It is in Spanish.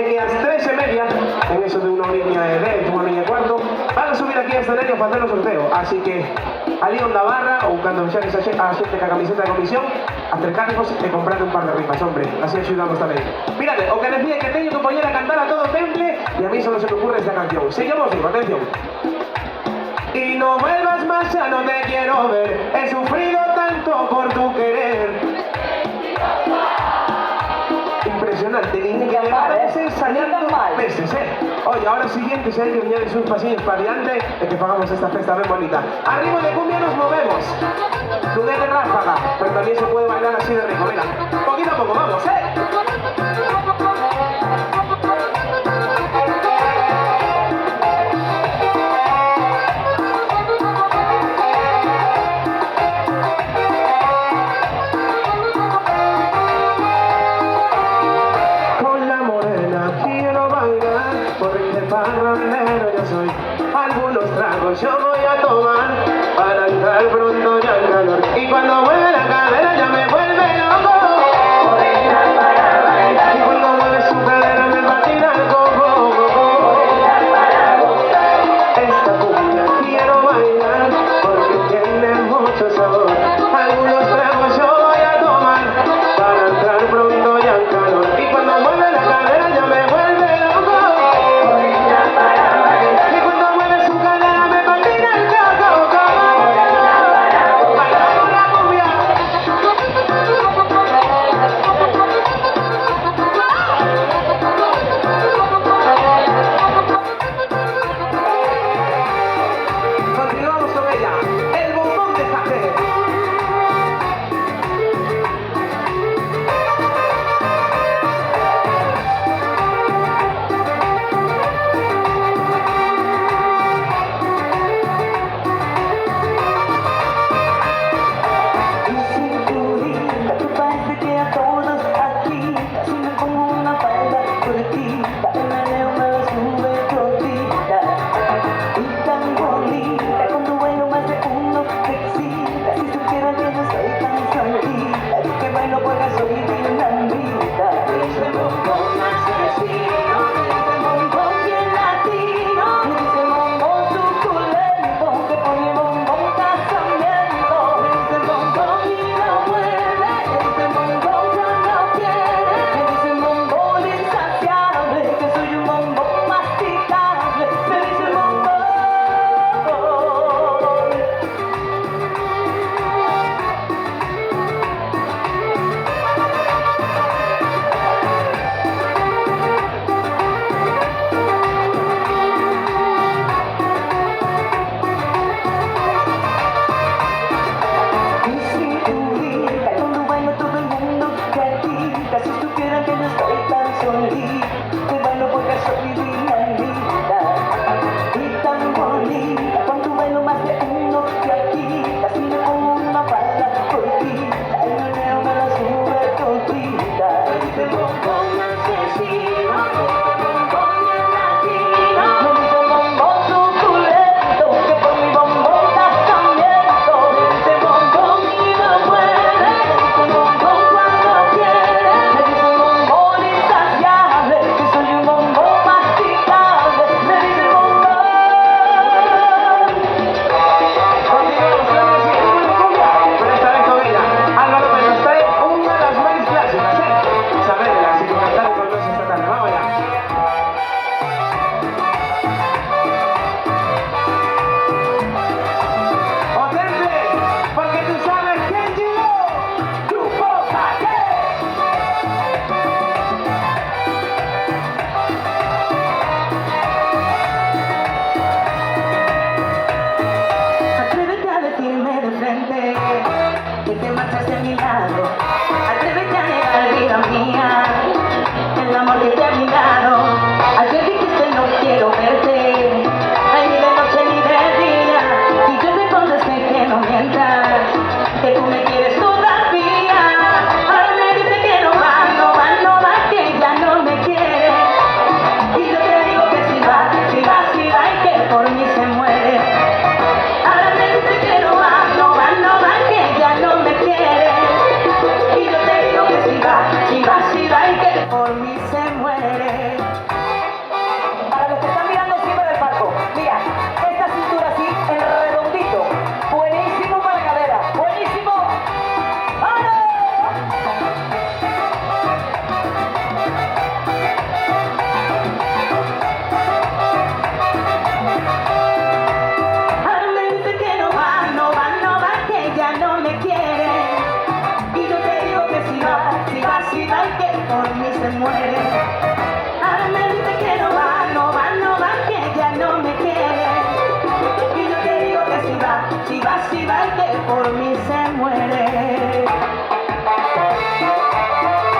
que a las 13:30, en eso de una horilla de 10, una horilla y cuarto, van a subir aquí al escenario para hacer los sorteos. Así que, ali on da barra, ou cando vexades a xente ca camiseta da comisión, acercarvos e comprarle un par de rifas, hombre, así axudamos tamén. Mirade, o que decía que teño que poñer a cantar a todo temple, e a mí solo se me ocurre esta canción. Seguimos, digo, atención. Y no vuelvas más, ya no te quiero ver, he sufrido tanto por tu querer. Impresionante, ni que me ensayando meses, Oye, ahora siguiente, si hay que venir sus pasillos para adelante, es que pagamos esta fiesta bien bonita. Arriba de cumbia nos movemos. Tú de ráfaga, pero también se puede bailar así de rico, mira. Poquito a poco, vamos, parrandero yo soy, algunos tragos yo voy a tomar para entrar pronto ya en calor, y cuando mueve la cadera ya me vuelve loco. Y cuando mueve su cadera me patina el coco. Esta cumbia quiero bailar porque tiene mucho sabor, algunos tragos yo voy a tomar para entrar pronto ya en calor, y cuando mueve la cadera ya me vuelve loco. por mí.